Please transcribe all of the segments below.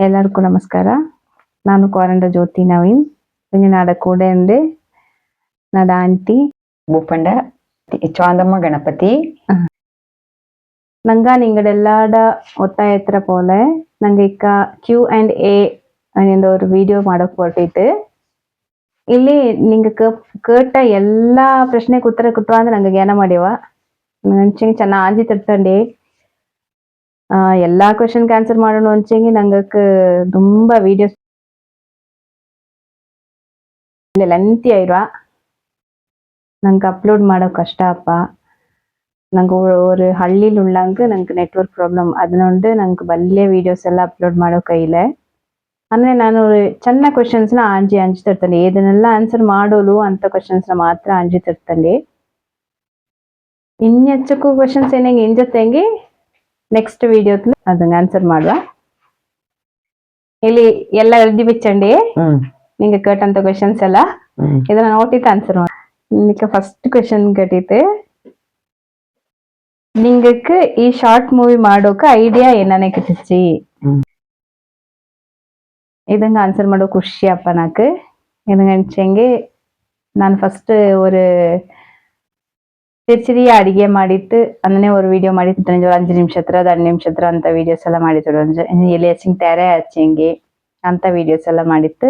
ಎಲ್ಲರಿಗೂ ನಮಸ್ಕಾರ. ನಾನು ಕೋರಂಡ ಜ್ಯೋತಿ ನವೀನ್. ನಾಡ ಕೂಡ ഉണ്ട് ನಾಡ ಆಂಟಿ ಭೂಪಂಡ ചോന്തമ്മ ഗണപതി ನಂಗ നിങ്ങളെല്ലാട ഒത്തായത്ര പോലെ ನಂಗೆ ಈಗ Q&A ಅನ್ನೋ ഒരു ವಿಡಿಯೋ ಮಾಡಕ್ ಹೊರಟಿತ್ತು. ಇಲ್ಲಿ ನಿಂಗೆ ಕೇಟ ಎಲ್ಲಾ ಪ್ರಶ್ನೆಗೆ ಉತ್ತರ ಕೊಟ್ಟರು ಅಂದ್ರೆ ನಂಗೆ ಜ್ಞಾನ ಮಾಡ್ಯವ ನಂಚಂಗೆ ಚೆನ್ನಾಗಿ ಆಂಜಿ ತಿರ್ತಂಡೆ ಎಲ್ಲಾ ಕ್ವೆಶನ್ಗೆ ಆನ್ಸರ್ ಮಾಡೋಣ ಅಂಚಂಗೆ ನಂಗೆ ತುಂಬಾ ವಿಡಿಯೋಸ್ ಲೆಂತಿ ಆಯಿರುವ ನಂಗೆ ಅಪ್ಲೋಡ್ ಮಾಡೋ ಕಷ್ಟ ಅಪ್ಪ. ನಂಗೆ ஒரு ಹಳ್ಳಿயில் உள்ளாங்க ನಂಗೆ ನೆಟ್ವರ್ಕ್ ಪ್ರಾಬ್ಲಮ್ ಅದನ್ನೊಂದು ನಂಗೆ ಬಲ್ಲೆ ವಿಡಿಯೋಸ್ ಎಲ್ಲ ಅಪ್ಲೋಡ್ ಮಾಡೋ ಕೈಲೆ ಅಂದ್ರೆ ನಾನು ಚೆನ್ನ ಕ್ವೆಶನ್ಸ್ನ ಆಂಜಿ ತಿರ್ತಂಡೆ ಏದನ್ನೆಲ್ಲ ಆನ್ಸರ್ ಮಾಡೋಲು ಅಂತ ಕ್ವೆಶನ್ಸ್ನ ಮಾತ್ರ ಆಂಜಿ ತಿರ್ತಂಡೆ. ಇನ್ನೆಚ್ಚಕ್ಕೂ ಕ್ವೆಶನ್ಸ್ ಏನಂಗೆ ಇಂಜತ್ತೆಂಗೆ ನೆಕ್ಸ್ಟ್ ವಿಡಿಯೋದಲ್ಲಿ ಅದನ್ನ ಆನ್ಸರ್ ಮಾಡುವ. ಇಲ್ಲಿ ಎಲ್ಲ ಎಳ್ದಿ ಬಿಚ್ಚಂಡಿ ನಿಂಗೆ ಕೇಟಂತ ಕ್ವೆಶನ್ಸ್ ಎಲ್ಲ ಇದನ್ನ ನೋಟಿತ್ ಆನ್ಸರ್ ಮಾಡಿ. ನಿಂಗೆ ಫಸ್ಟ್ ಕ್ವೆಶನ್ ಕೇಟಿತ್ತು, ನಿಂಗಕ್ಕೆ ಈ ಶಾರ್ಟ್ ಮೂವಿ ಮಾಡೋಕೆ ಐಡಿಯಾ ಏನಾನೆ ಕಿಟ್ಟಿಚ್ಚಿ? ಇದನ್ನ ಆನ್ಸರ್ ಮಾಡೋ ಖುಷಿ ಅಪ್ಪ ನಾಕು. ಇದನ್ನ ಹಂಚಂಗೆ ನಾನು ಫಸ್ಟ್ ஒரு சிறிய ಅಡಿಗೆ ಮಾಡಿತ್ತು ಅಂದ್ರೆ ஒரு வீடியோ ಮಾಡಿತ್ತು 5 ನಿಮಿಷತ್ರ 10 ನಿಮಿಷತ್ರ ಅಂತ ವಿಡಿಯೋಸ್ ಎಲ್ಲ ಮಾಡಿತ್ತು. ಎಲ್ಲಿ ಹಚ್ಚಿಂಗ್ ತ್ಯಾರೆ ಹಚ್ಚಿಂಗೆ ಅಂತ ವಿಡಿಯೋಸ್ ಎಲ್ಲ ಮಾಡಿತ್ತು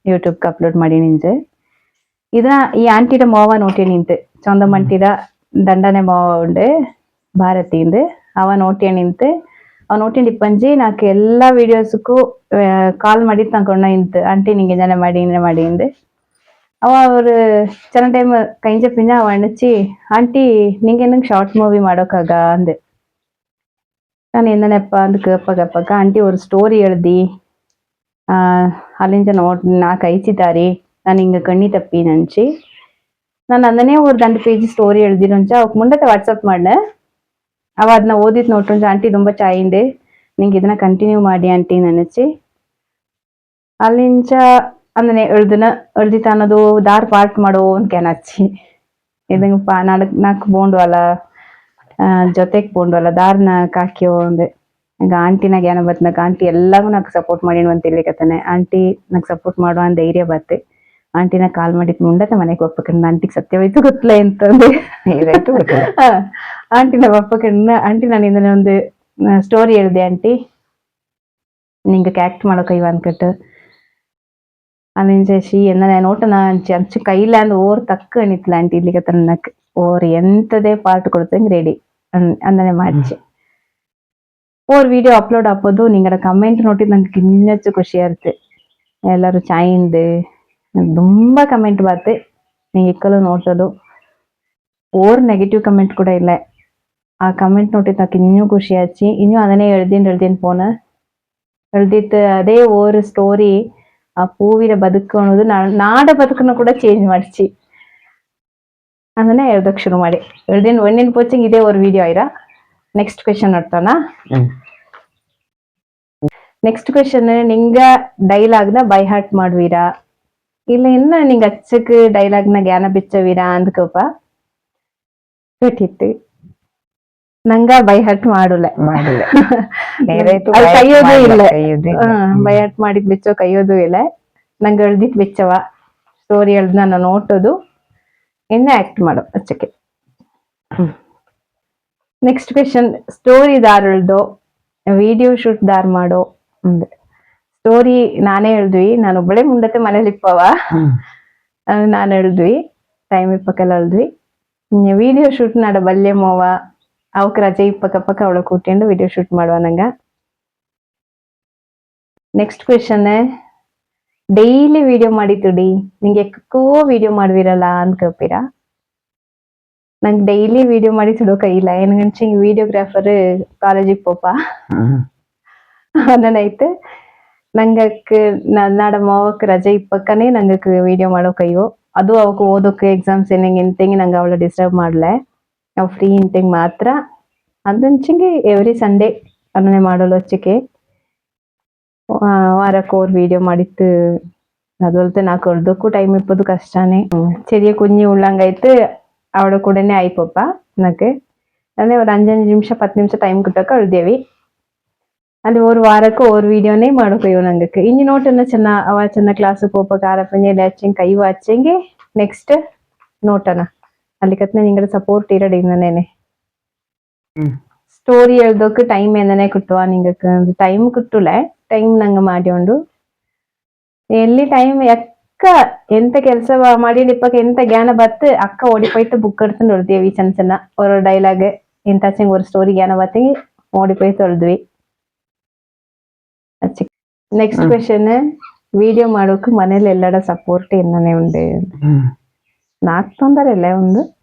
ಯೂಟ್ಯೂಬ್ಗೆ ಅಪ್ಲೋಡ್ ಮಾಡಿ ನಿಂಜೆ. ಇದನ್ನ ಈ ಆಂಟಿಡ ಮೋವ ನೋಟಿ ನಿಂತು ಚೊಂದಮಂಟಿಡ ದಂಡನೆ ಮೋವ ಉಂಡು ಭಾರತಿಂದು ಅವ ನೋಟಿ ನಿಂತು ಅವ ನೋಟಿಂಡು ಇಪ್ಪಂಜಿ ನಾಕು ಎಲ್ಲಾ ವಿಡಿಯೋಸ್ಗೂ ಕಾಲ್ ಮಾಡಿತ್ತು ನಂಗೆ ನಿಂತು ಆಂಟಿ ನಿಂಗೆ ಜನ ಮಾಡಿ ಇಂದು ಅವ ஒரு சில டைம் கைஞ்ச பின்ன அவ அனுச்சி ஆண்டி நீங்க என்னங்க ஷார்ட் மூவி ಮಾಡೋಕಾಗ ಅಂದೆ. ನಾನು என்னೆನಪ್ಪ ಅಂದ್ ಕೇಪಗಪ್ಪಗ ಆಂಟಿ ஒரு ಸ್ಟೋರಿ எழுதி ಅಲ್ಲಿಂದ ನಾಲ್ಕು ಐಚಿದಾರಿ ನಾನು ಹಿಂಗೆ ಕಣ್ಣಿ ತಪ್ಪಿ ನಂಚಿ ನಾನು ಅಂದನೇ ஒரு 2 ಪೇಜ್ ಸ್ಟೋರಿ எழுதிರುಂಚ ಅವಕ್ಕೆ ಮುಂದಕ್ಕೆ ವಾಟ್ಸಪ್ ಮಾಡ್ದೆ. ಅವ ಅದನ್ನ ಓದಿದ್ ನೋಟ್ರುಂಚ ಆಂಟಿ ತುಂಬ ಚಾಯಿಂದೆ ನಿಂಗೆ ಇದನ್ನ ಕಂಟಿನ್ಯೂ ಮಾಡಿ ಆಂಟಿ ನೆನಚಿ ಅಲ್ಲಿಂಚ ಅಂದ್ರೆ ಎಳ್ದಿತ ಅನ್ನೋದು ದಾರ್ ಪಾರ್ಟ್ ಮಾಡೋ ಅಂತ ಕೆನಚ್ಚಿ ಇದಂಗ ನಾಲ್ಕು ಬೋಂಡ್ವಲ್ಲ ಜೊತೆಗೆ ಬೋಂಡ್ವಲ್ಲ ದಾರ್ನ ಕಾಕಿ ಒಂದು ಈಗ ಆಂಟಿನಾಗ ಏನೋ ಬತ್ನಾಗ ಆಂಟಿ ಎಲ್ಲಾಗೂ ನಾಕ್ ಸಪೋರ್ಟ್ ಮಾಡಿ ಅಂತ ಹೇಳಿಕತ್ತಾನೆ. ಆಂಟಿ ನಾಕ್ ಸಪೋರ್ಟ್ ಮಾಡುವ ಅಂತ ಧೈರ್ಯ ಬತ್ತೆ. ಆಂಟಿನ ಕಾಲ್ ಮಾಡಿದ್ ಮುಂಡತ್ತೆ ಮನೆಗೆ ಒಪ್ಪಕಂಡ ಆಂಟಿಗೆ ಸತ್ಯವಾಯ್ತು ಗೊತ್ತಲೇ ಅಂತಂದು ಆಂಟಿನ ಒಪ್ಪಕಂಡ ಆಂಟಿ ನಾನು ಇದನ್ನ ಒಂದು ಸ್ಟೋರಿ ಹೇಳಿದೆ ಆಂಟಿ ನಿಂಗೆ ಆಕ್ಟ್ ಮಾಡೋ ಕೈವ ಅನ್ಕಟ್ಟು ಅನಿಂಚಿ என்ன நோட்டனா அஞ்சு கையில அந்த ஓர் தக்கு அணித்துல ஆண்டி இல்லைக்க தனக்கு ஒரு ಎಂತದೇ ಪಾರ್ಟ್ ಕೊಡ್ತಂಗೆ ರೆಡಿ ಅಂದನೆ ಮಾಡಿச்சு. ஒரு வீடியோ அப்லோட் ஆப்போது நீங்களோட கமெண்ட் ನೋಟಿದ್ ನಂಗೆ ಇನ್ನೆಚ್ಚು ಖುಷಿ ಆಯ್ತು. ಎಲ್ಲರೂ ಚಾಯಿಂದು ತುಂಬ ಕಮೆಂಟ್ ಬಾತು ನೀವು ಇಕ್ಕಲು ನೋಟೋದು ಓರ್ ನೆಗೆಟಿವ್ ಕಮೆಂಟ್ ಕೂಡ ಇಲ್ಲ. ಆ ಕಮೆಂಟ್ ನೋಟಿದ್ ನಂಗೆ ಇನ್ನೂ ಖುಷಿ ಆಯ್ತು. ಇನ್ನೂ ಅದನ್ನೇ ಎಳ್ದಿನ್ ಫೋನ್ ಎಳ್ದಿತ್ತು ಅದೇ ಓರ್ ಸ್ಟೋರಿ ಆ ಪೂವಿನ ಬದುಕು ಅನ್ನೋದು ನಾಡ ಬದುಕನ್ನು ಕೂಡ ಚೇಂಜ್ ಮಾಡಿಸಿ ಅದನ್ನ ಹೇಳ್ದಕ್ ಶುರು ಮಾಡಿ ಹೇಳ್ದಿನ ಒಂದಿನ ಪೋಚಿಂಗ್ ಇದೇ ஒரு ವಿಡಿಯೋ ಆಯ್ರಾ. ನೆಕ್ಸ್ಟ್ ಕ್ವೆಶನ್ ನೋಡ್ತಾನ. ನೆಕ್ಸ್ಟ್ ಕ್ವೆಶನ್ ನಿಂಗ ಡೈಲಾಗ್ನ ಬೈ ಹಾರ್ಟ್ ಮಾಡುವೀರಾ ಇಲ್ಲ ಇನ್ನ ನಿಂಗೆ ಅಚ್ಚಕ್ಕೆ ಡೈಲಾಗ್ನ ಜ್ಞಾನ ಬಿಚ್ಚವೀರಾ ಅಂದ್ಕೋಪ ಕೇಟಿತ್ತು. ನಂಗ ಬೈ ಹಾರ್ಟ್ ಮಾಡಲ್ಲ ಕೈಯೋದು ಇಲ್ಲ ಬೈ ಹಾರ್ಟ್ ಮಾಡಿದ್ ಬಿಚ್ಚೋ ಕೈಯೋದು ಇಲ್ಲ. ನಂಗೆ ಎಳ್ದಿತ್ ಬಿಚ್ಚವ ಸ್ಟೋರಿ ಎಳ್ದ್ ನಾನು ನೋಟೋದು ಇನ್ನ ಆಕ್ಟ್ ಮಾಡೋ ಅಚ್ಚಕ್ಕೆ. ನೆಕ್ಸ್ಟ್ ಕ್ವೆಶನ್ ಸ್ಟೋರಿ ದಾರ್ ಎಳ್ದೋ ವಿಡಿಯೋ ಶೂಟ್ ದಾರ್ ಮಾಡೋ ಅಂದೆ. ಸ್ಟೋರಿ ನಾನೇ ಎಳ್ದ್ವಿ ನಾನು ಒಬ್ಬಳೆ ಮುಂದಕ್ಕೆ ಮನೇಲಿ ಇಪ್ಪವ ನಾನು ಎಳ್ದ್ವಿ ಟೈಮ್ ಇಪ್ಪಕ್ಕೆಲ್ಲ ಎಳ್ದ್ವಿ. ವಿಡಿಯೋ ಶೂಟ್ ನಾಡ ಬಲ್ಲೆ ಮೋವ ಅವಕ್ಕೆ ರಜೆ ಇಪ್ಪಕ್ಕ ಅವಳ ಕೂತ್ಕೊಂಡು ವಿಡಿಯೋ ಶೂಟ್ ಮಾಡುವ ನಂಗ. ನೆಕ್ಸ್ಟ್ ಕ್ವೆಶನ್ ಡೈಲಿ ವಿಡಿಯೋ ಮಾಡಿತುಡಿ ನಿಂಗೆ ಎಕ್ಕೋ ವಿಡಿಯೋ ಮಾಡುವಿರಲ್ಲ ಅನ್ಕೋಪೀರಾ. ನಂಗೆ ಡೈಲಿ ವಿಡಿಯೋ ಮಾಡಿ ತುಡೋ ಕೈಯಿಲ್ಲ ಏನಗಂಚ ವಿಡಿಯೋಗ್ರಾಫರ್ ಕಾಲೇಜಿಗೆ ಪೋಪ ಅದನ್ನೈತೆ ನಂಗಕ್ಕೆ ನಾಡ ಮಾವಕ್ಕೆ ರಜೆ ಇಪ್ಪಕ್ಕನೇ ನಂಗಕ್ಕೆ ವಿಡಿಯೋ ಮಾಡೋ ಕೈಯೋ ಅದು ಅವಕ್ಕೆ ಓದೋಕೆ ಎಕ್ಸಾಮ್ಸ್ ಏನಂಗೆ ಎಂತೆಂಗೆ ನಂಗೆ ಅವಳ ಡಿಸ್ಟರ್ಬ್ ಮಾಡ್ಲೆ ನಾವು ಫ್ರೀ ಇಂತೆಂಗೆ ಮಾತ್ರ ಅದಂಚಂಗೆ ಎವ್ರಿ ಸಂಡೇ ಅದನ್ನೇ ಮಾಡಲು ಹಚ್ಚಕ್ಕೆ ವಾರಕ್ಕೆ ಓರ್ ವಿಡಿಯೋ ಮಾಡಿತ್ತು ಅದೊಲ್ತೆ ನಾ ಕೊಡ್ದಕ್ಕೂ ಟೈಮ್ ಇಪ್ಪದು ಕಷ್ಟನೇ. ചെറിയ കുഞ്ഞി ഉള്ളಂಗಾಯ್ತು ಅವಳ ಕೂಡನೇ ಆಯ್ಪಪ್ಪ ನಕ್ಕೆ ಅಂದ್ರೆ ಒಂದು 5 ನಿಮಿಷ 10 ನಿಮಿಷ ಟೈಮ್ ಕೊಟ್ಟಕ್ಕೆ ಅಳ್ದೇವಿ. ಅಲ್ಲಿ ஒரு வாரக்கு ஒரு வீடியோನೇ ಮಾಡ್ಕೊಯ್ಯೋ ನಂಗಕ್ಕೆ ಇನ್ನು ನೋಟನ್ನ ಚೆನ್ನ ಅವ ಚೆನ್ನ ಕ್ಲಾಸ್ ಪೋಪ ಕಾರಪಂಜೆ ಲ್ಯಾಚಿಂಗ್ ಕೈ ವಾಚೆಂಗೆ ನೆಕ್ಸ್ಟ್ ನೋಟನ ಅಲ್ಲಿ ಕತ್ನೆ ನಿಂಗಡ ಸಪೋರ್ಟ್ ಇರಡಿ ಇನ್ನನೇನೆ ಸ್ಟೋರಿ ಎಳ್ದೋಕ್ ಟೈಮ್ ಏನನೇ കിട്ടുവാ ನಿಂಗಕ್ಕೆ ಟೈಮ್ കിട്ടൂല ಟೈಮ್ ನಂಗೆ ಮಾಡ್ಯೋಂಡು ಎಲ್ಲಿ ಟೈಮ್ ಅಕ್ಕ ಎಂತ ಕೆಲಸ ಮಾಡಿ ಇಪ್ಪಕ್ಕೆ ಎಂತ ಜ್ಞಾನ ಬತ್ತು ಅಕ್ಕ ಓಡಿಪೋಯ್ತು ಬುಕ್ എടുത്ത് ಎಳ್ದೇವಿ ಚೆನ್ನ ಚೆನ್ನ ஒரு ಡೈಲಾಗ್ ಎಂತಾಚೆಂಗ್ ஒரு ಸ್ಟೋರಿ ಜ್ಞಾನ ಬತ್ತೆಂಗಿ ಓಡಿಪೋಯ್ತು ಎಳ್ದ್ವಿ ನೆಕ್ಸ್ಟ್ ಕ್ವೆಶನ್ ವಿಡಿಯೋ ಮಾಡೋಕೆ ಮನೇಲಿ ಎಲ್ಲರ ಸಪೋರ್ಟ್ എന്നനെ ഉണ്ട് ನಾಕ್ ತೊಂದರೆಲ್ಲ ಒಂದು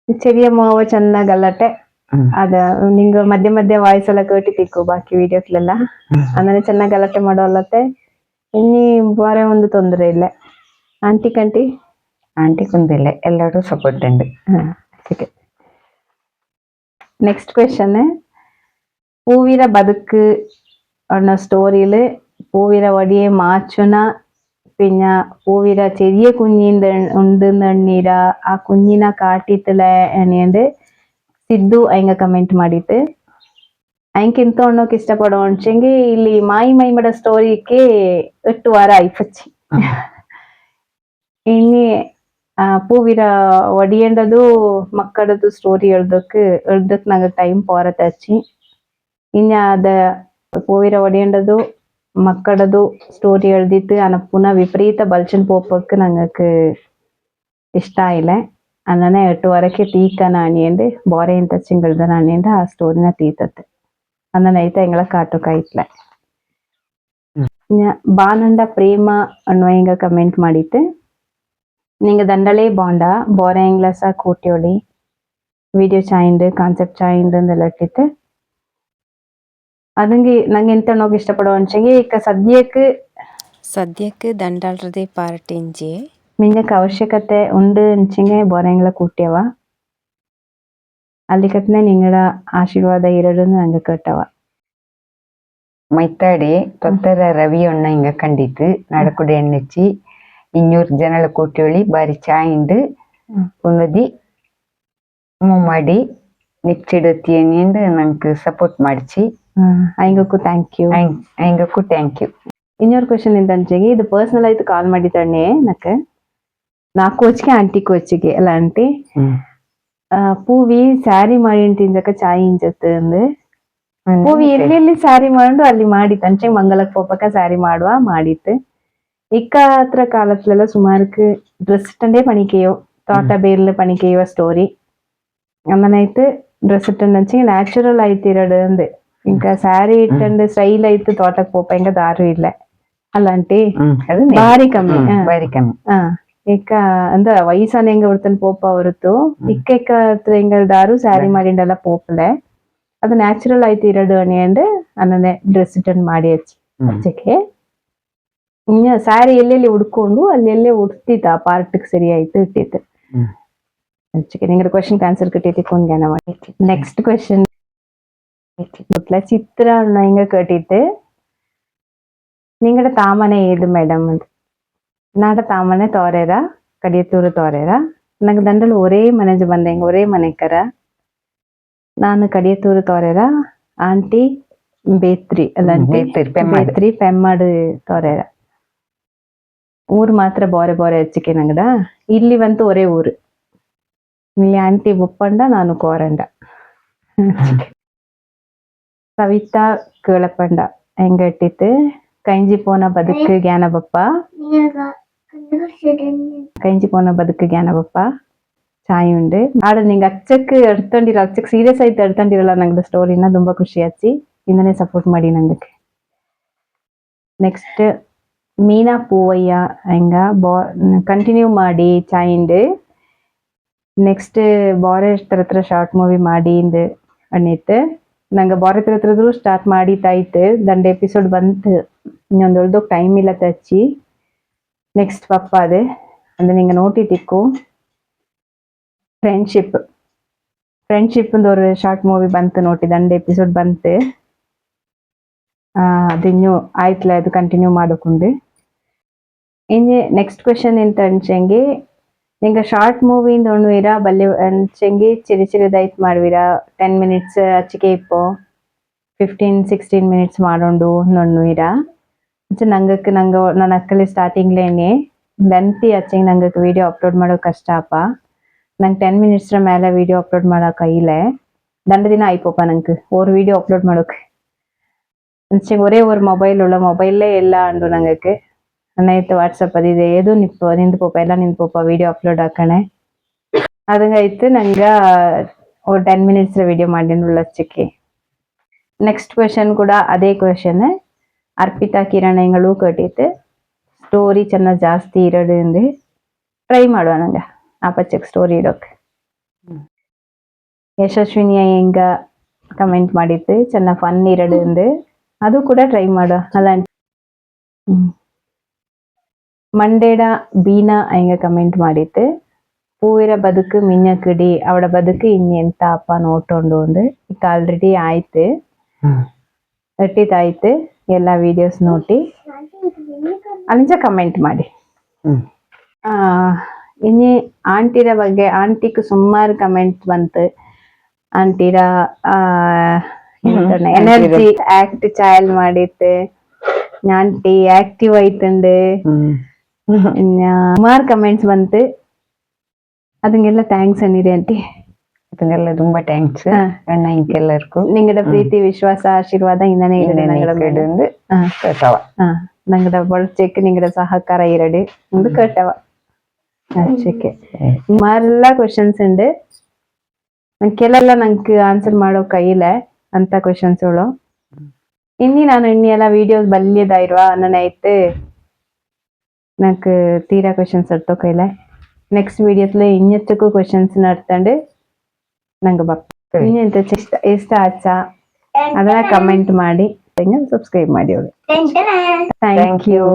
ചെറിയ ಮಾವ ಚೆನ್ನ ಗಲಾಟೆ ಅದ ನಿಂಗ ಮಧ್ಯ ಮಧ್ಯ ವಾಯ್ಸ್ ಎಲ್ಲ ಕೇಟಿತಿಕ್ಕು ಬಾಕಿ ವಿಡಿಯೋಸ್ಲೆಲ್ಲ അങ്ങനെ ಚೆನ್ನ ಗಲಾಟೆ ಮಾಡೋಲ್ಲತ್ತೆ ಇನ್ನಿ ಬೇರೆ ಒಂದು ತೊಂದರೆ ಇಲ್ಲ ಆಂಟಿ ಕಂಟಿ ಆಂಟಿ ಕುಂದಿಲ್ಲ ಎಲ್ಲರೂ ಸಪೋರ್ಟ್ ഉണ്ട് ನೆಕ್ಸ್ಟ್ ಕ್ವೆಶನ್ പൂവിര ബതുക്ക് എന്ന സ്റ്റോറിയില് പൂവിര വടിയെ മാച്ചുന പിന്നെ പൂവിര ചെറിയ കുഞ്ഞിന്റെ ഉണ്ടെന്നീര ಆ ಕುഞ്ഞിನ ಕಾಟಿತ್ತಲ ಎಣಿಯಂಡು ಸಿದ್ದು ಅಯ್ಯ ಕಮೆಂಟ್ ಮಾಡಿತ್ತು ಅಯ್ಯಂಗೆ ಇಂತ ಅನ್ನೋಕೆ ಇಷ್ಟಪಡೋಂಚೆಂಗಿ ಇಲ್ಲಿ ಮಾಯಿ ಮೈಮಡ ಸ್ಟೋರಿಗೆ 8 ವಾರ ಆಯ್ಪಚ್ಚಿ ಇನ್ನಿ പൂവിര ಒಡಿಯಂಡದು ಮಕ್ಕಳದು ಸ್ಟೋರಿ ಎಳ್ದಕ್ ನಂಗೆ ಟೈಮ್ ಪೋರತಚ್ಚಿ ಇನ್ನ ಅದ പൂവിര ಒಡಿಯಂಡದು ಮಕ್ಕಳದು ಸ್ಟೋರಿ ಎಳ್ದಿತ್ತು ಅನ ಪುನಃ ವಿಪರೀತ ಬಲ್ಚನ್ ಪೋಪಕ್ಕೆ ನಂಗಕ್ಕೆ ಇಷ್ಟ ಇಲ್ಲ ಅನ್ನನೆ 8 ವರಕ್ಕೆ ತೀಕನ ಅಣಿಯಂಡು ಬೋರೆ ಇಂತ ಚಿಂಗಳ್ದನ ಅಣಿಯಂಡು ಆ ಸ್ಟೋರಿನ ತೀತತ್ತೆ ಅನ್ನನ ಐತೆ ಎಂಗಳ ಕಾಟುಕಾಯ್ತ್ಲೆ ಬಾನಂಡ ಪ್ರೇಮ ಅನ್ನುವ ಹಿಂಗ ಕಮೆಂಟ್ ಮಾಡಿತ್ತು ನಿಂಗೆ ದಂಡಲೇ ಬಾಂಡ ಬೋರೆ ಎಂಗ್ಲಸ ಕೂಟ್ಯೋಳಿ ವಿಡಿಯೋ ಚಾಯಿಂಡು ಕಾನ್ಸೆಪ್ಟ್ ಚಾಯಿಂಡು ಅಂದೆಲ್ಲ ಇಟ್ಟಿತ್ತು ಅದಂಗೆ ನಂಗೆ ಎಂತ ನೋಗಿ ಇಷ್ಟಪಡೋ ಅಂಚೆಂಗೆ ಈಗ ಸದ್ಯಕ್ಕೆ ದಂಡಾಳ್ರದೇ ಪಾರ್ಟಿಂಜಿ ಮಿಂಜಕ್ಕೆ ಅವಶ್ಯಕತೆ ಉಂಡು ಅಂಚೆಂಗೆ ಬೋರೆಂಗ್ಲ ಕೂಟ್ಯವ ಅಲ್ಲಿ ಕತ್ನೆ ನಿಂಗಡ ಆಶೀರ್ವಾದ ಇರಡು ನಂಗೆ ಕಟ್ಟವ ಮೈತಾಡಿ ತೊತ್ತರ ರವಿ ಅಣ್ಣ ಹಿಂಗ ಕಂಡಿತ್ತು ನಡಕುಡೆ ಎಣ್ಣೆಚ್ಚಿ 200 ಜನಲ ಕೂಟ್ಯೋಳಿ ಬಾರಿ ಚಾಯಿಂಡು ಉನ್ನದಿ ಮಾಡಿ ನಿಚ್ಚಿಡತಿ ಎಂದು ನಂಗೆ ಸಪೋರ್ಟ್ ಮಾಡಿಸಿ ಅಯ್ಯಂಗಕ್ಕೂ ಥ್ಯಾಂಕ್ ಯು ಅಯ್ಯಂಗಕ್ಕೂ ಥ್ಯಾಂಕ್ ಯು ಇನ್ನೊಂದು ಕ್ವೆಶನ್ ಎಂತ ಅಂಚೆಗೆ ಇದು ಪರ್ಸನಲ್ ಆಯ್ತು ಕಾಲ್ ಮಾಡಿದ್ದಣ್ಣೆ ನಕ್ಕೆ ನಾ ಕೋಚ್ಗೆ ಆಂಟಿ ಕೋಚ್ಗೆ ಅಲ್ಲ ಆಂಟಿ ಪೂವಿ ಸ್ಯಾರಿ ಮಾಡಿ ತಿಂಜಕ ಚಾಯ್ ಇಂಜತ್ತು ಅಂದು ಪೂವಿ ಎಲ್ಲೆಲ್ಲಿ ಸ್ಯಾರಿ ಮಾಡು ಅಲ್ಲಿ ಮಾಡಿತ್ತು ಅಂಚೆ ಮಂಗಲಕ್ಕೆ ಪೋಪಕ್ಕ ಸ್ಯಾರಿ ಮಾಡುವ ಮಾಡಿತ್ತು ಇಕ್ಕ ಹತ್ರ ಕಾಲತ್ಲೆಲ್ಲ ಸುಮಾருக்கு ಡ್ರೆಸ್ ಇಟ್ಟಂಡೇ ಪಣಿಕೆಯೋ ತೋಟ ಬೇರ್ಲು ಪಣಿಕೆಯೋ ಸ್ಟೋರಿ ಅಮ್ಮನಾಯ್ತು ಡ್ರೆಸ್ ಇಟ್ಟಂಡಂಚೆ ನ್ಯಾಚುರಲ್ ಆಯ್ತು ಇರಡು ಅಂದು ఇంకా శారీ ఇట్టండి స్టైల్ అయితే తోటకు పోప ఇంకా దారు ಇಲ್ಲ ಅಲ್ಲಂಟಿ ಬಾರಿ ಕಮ್ಮಿ ಇಕ್ಕ ಅಂದ ವಯಸ್ಸಾನ ಹೆಂಗ ಉಡ್ತಾನೆ ಪೋಪ ಹೊರತು ಇಕ್ಕ ಹತ್ರ ಹೆಂಗ ದಾರು ಸ್ಯಾರಿ ಮಾಡಿಂಡೆಲ್ಲ ಪೋಪಲೆ ಅದು ನ್ಯಾಚುರಲ್ ಆಯ್ತು ಇರಡು ಅಣಿಯಂಡು ಅನ್ನನೆ ಡ್ರೆಸ್ ಇಟ್ಟಂಡ್ ಮಾಡಿ ಹಚ್ಚಕ್ಕೆ ಇನ್ನ ಸ್ಯಾರಿ ಎಲ್ಲೆಲ್ಲಿ ಉಡ್ಕೊಂಡು ಅಲ್ಲೆಲ್ಲೇ ಉಡ್ತಿತ್ತ ಆ ಪಾರ್ಟ್ಗೆ ಸರಿ ಆಯ್ತು ಇಟ್ಟಿತ್ತು ಹಚ್ಚಕ್ಕೆ ನಿಂಗಡ ಕ್ವೆಶನ್ ಆನ್ಸರ್ കിട്ടിയിട്ട് ಜ್ಞಾನ ಮಾಡಿ ನೆಕ್ಸ್ಟ್ ಕ್ವೆಶನ್ ചിത്ര ഇങ്ങ കേട്ടിട്ട് നിങ്ങളുടെ താമന ഏത് മേഡം ನಾಡ ತಾಮನೆ ತೋರೇರ ಕಡಿಯತ್ತೂರು ತೋರೇರ ನಂಗೆ ದಂಡಲು ಒರೇ ಮನೆಜ್ ಬಂದೆಂಗ ಒರೇ ಮನೆಕರ ನಾನು ಕಡಿಯತ್ತೂರು ತೋರೇರ ಆಂಟಿ ಬೇತ್ರಿ ಅಲ್ಲ ಬೇತ್ರಿ ಪೆಮ್ಮಡ್ ತೋರೇರ ಊರು ಮಾತ್ರ ಬೋರೆ ಬೋರೆ ಹಚ್ಚಿಕೆ ನಂಗಡ ಇಲ್ಲಿ ಬಂತು ಒರೇ ಊರು ಇಲ್ಲಿ ಆಂಟಿ ಬುಪ್ಪಂಡ ನಾನು ಕೋರಂಡ ಸವಿತಾ ಕೇಳಪಂಡ ಹೆಂಗ ಇಟ್ಟಿತ್ತು ಕೈಂಜಿ ಪೋನ ಬದುಕು ಜ್ಞಾನಬಪ್ಪ ಕೈಂಜಿ ಪೋನ ಬದುಕು ಜ್ಞಾನಬಪ್ಪ ಚಾಯ್ ಉಂಡು ಆಡ ನಿಂಗೆ ಅಚ್ಚಕ್ಕೆ ಎಡ್ತೊಂಡಿರೋ ಅಚ್ಚಕ್ಕೆ ಸೀರಿಯಸ್ ಆಯ್ತು ಎಡ್ತೊಂಡಿರಲ್ಲ ನಂಗೆ ಸ್ಟೋರಿನ ತುಂಬಾ ಖುಷಿ ಹಚ್ಚಿ ಇಂದನೇ ಸಪೋರ್ಟ್ ಮಾಡಿ ನಂಗೆ ನೆಕ್ಸ್ಟ್ ಮೀನಾ ಪೂವಯ್ಯ ಹೆಂಗ ಕಂಟಿನ್ಯೂ ಮಾಡಿ ಚಾಯಿಂಡು ನೆಕ್ಸ್ಟ್ ಬಾರೆ ಹತ್ರ ಶಾರ್ಟ್ ಮೂವಿ ಮಾಡಿ ಇಂದು ಅಣ್ಣಿತ್ತು ನಂಗೆ ಬಾರೆ ಹತ್ರದ್ರು ಸ್ಟಾರ್ಟ್ ಮಾಡಿ ತಾಯ್ತು ದಂಡ ಎಪಿಸೋಡ್ ಬಂತು ಇನ್ನೊಂದು ಒಳ್ದೋಗಿ ಟೈಮ್ ಇಲ್ಲ ತಚ್ಚಿ ನೆಕ್ಸ್ಟ್ ಪಪ್ಪ ಅದೇ ಅಂದ್ರೆ ನಿಂಗೆ ನೋಟಿಟಿಕ್ಕು ಫ್ರೆಂಡ್ಶಿಪ್ ಒಂದು ಶಾರ್ಟ್ ಮೂವಿ ಬಂತು ನೋಡಿ ದಂಡ ಎಪಿಸೋಡ್ ಬಂತು ಅದಿನ್ನೂ ಆಯ್ತಲ್ಲ ಅದು ಕಂಟಿನ್ಯೂ ಮಾಡೋಕೊಂಡು ಇನ್ನು ನೆಕ್ಸ್ಟ್ ಕ್ವೆಶನ್ ಎಂತ ಅಂಚೆಂಗೆ ನಿಂಗೆ ಶಾರ್ಟ್ ಮೂವಿಯಿಂದ ಉಣ್ವೀರಾ ಬಲ್ಲೆ ಅಂಚೆಂಗೆ ಚಿರಿದಾಯ್ತು ಮಾಡ್ವೀರಾ 10 minutes ಅಚ್ಚಿಕೆ ಇಪ್ಪೋ 15-16 ಮಿನಿಟ್ಸ್ ಮಾಡೋಂಡು ನೊಣ್ಣುಯಿರ ನಂಗಕ್ಕೆ ನನ್ನ ಅಕ್ಕಲಿ ಸ್ಟಾರ್ಟಿಂಗ್ಲೇನೆ ಲೆಂತಿ ಹಚ್ಚಿಂಗ್ ನಂಗಕ್ಕೆ ವಿಡಿಯೋ ಅಪ್ಲೋಡ್ ಮಾಡೋ ಕಷ್ಟ ಅಪ್ಪ ನಂಗೆ 10 ಮಿನಿಟ್ಸ್ರ ಮೇಲೆ ವಿಡಿಯೋ ಅಪ್ಲೋಡ್ ಮಾಡೋಕೆ ಇಲ್ಲ ದಂಡ ದಿನ ಆಯ್ಪಪ್ಪ ನಂಗೆ ஒரு வீடியோ அப்லோட் ಮಾಡೋಕೆ ஒரே ஒரு மொபைல்லே எல்லாம் உண்டு ನಂಗಕ್ಕೆ ನೈತ್ ವಾಟ್ಸಪ್ ಅದಿದೆ ಏದು ನಿಂದು ಎಲ್ಲ ನಿಂದು ವಿಡಿಯೋ ಅಪ್ಲೋಡ್ ಹಾಕಣೆ ಅದಂಗಾಯ್ತು ನಂಗೆ ஒரு 10 ಮಿನಿಟ್ಸ್ ವಿಡಿಯೋ ಮಾಡಿನುಳ್ಳಚ್ಚಕ್ಕೆ ನೆಕ್ಸ್ಟ್ ಕ್ವೆಶನ್ ಕೂಡ ಅದೇ ಕ್ವೆಶನ್ ಅರ್ಪಿತಾ ಕಿರಣಗಳು ಕಟ್ಟಿತ್ತು ಸ್ಟೋರಿ ಚೆನ್ನಾಗಿ ಜಾಸ್ತಿ ಇರೋದ್ರಿಂದ ಟ್ರೈ ಮಾಡುವ ನಂಗೆ ಆಪಚ್ಚಕ್ಕೆ ಸ್ಟೋರಿ ಇಡೋಕೆ ಯಶಸ್ವಿನಿ ಹೆಂಗ ಕಮೆಂಟ್ ಮಾಡಿತ್ತು ಚೆನ್ನಾಗಿ ಫನ್ ಇರೋದ್ರಿಂದ ಅದು ಕೂಡ ಟ್ರೈ ಮಾಡುವ ಅಲ್ಲ ಮಂಡೇಡ ಬೀನಾ ಹೆಂಗ ಕಮೆಂಟ್ ಮಾಡಿತ್ತು പൂവിര ബതുക്ക് മിഞ്ഞക്കിടി അവിടെ ബതുക്ക് ഇനി ಎಂತ ಅಪ್ಪ ನೋಟೊಂಡು ಒಂದು ಈಗ ಆಲ್ರೆಡಿ ಆಯ್ತು ಎಟ್ಟಿತಾಯ್ತು ಎಲ್ಲ ವಿಡಿಯೋಸ್ ನೋಡಿ ಅಲ್ಲಿಂದ ಕಮೆಂಟ್ ಮಾಡಿ ಇನ್ನು ಆಂಟಿರ ಬಗ್ಗೆ ಆಂಟಿಗೆ ಸುಮಾರು ಕಮೆಂಟ್ಸ್ ಬಂತು ಆಂಟಿರ ಎನರ್ಜಿ ಆಕ್ಟ್ ಚಾಯಲ್ ಮಾಡಿತ್ತು ಆಂಟಿ ಆಕ್ಟಿವ್ ಆಯ್ತುಂಡು ಸುಮಾರು ಕಮೆಂಟ್ಸ್ ಬಂತು ಅದಕ್ಕೆಲ್ಲ ಥ್ಯಾಂಕ್ಸ್ ಅನ್ನಿರಿ ಆಂಟಿ ಅದಕ್ಕೆಲ್ಲ ತುಂಬಾ ಥ್ಯಾಂಕ್ಸ್ ಅಣ್ಣ ಇಂಕೆಲ್ಲರಿಗೂ ನಿಂಗಡ ಪ್ರೀತಿ ವಿಶ್ವಾಸ ಆಶೀರ್ವಾದ ಇಂದನೇ ಇರಡು ನಂಗಡ ಬಳಚಕ್ಕೆ ನಿಂಗಡ ಸಹಕಾರ ಇರಡು ಒಂದು ಕೇಟವ ಅಚ್ಚಕ್ಕೆ ಸುಮಾರೆಲ್ಲ ಕ್ವಶನ್ಸ್ ಉಂಡು ಕೆಲವೆಲ್ಲ ನಂಗೆ ಆನ್ಸರ್ ಮಾಡೋ ಕೈಯಿಲ್ಲ ಅಂತ ಕ್ವಶನ್ಸ್ಗಳು ನಾನು ಎಲ್ಲ ವಿಡಿಯೋಸ್ ಬಲ್ಯದಾಯಿರುವ ಅನ್ನನೈತೆ ನಂಗೆ ತೀರಾ ಕ್ವಶನ್ಸ್ ಇರ್ತೋ ಕೈಲ ನೆಕ್ಸ್ಟ್ ವಿಡಿಯೋಸ್ಲ ಇನ್ನೆಚ್ಚಕ್ಕೂ ಕ್ವಶನ್ಸ್ ನಡ್ತಂಡು ನಂಗೆ ಇನ್ನೆಂತ ಇಷ್ಟ ಆಚ ಅದನ್ನ ಕಮೆಂಟ್ ಮಾಡಿ ಸಬ್ಸ್ಕ್ರೈಬ್ ಮಾಡಿ ಥ್ಯಾಂಕ್ ಯು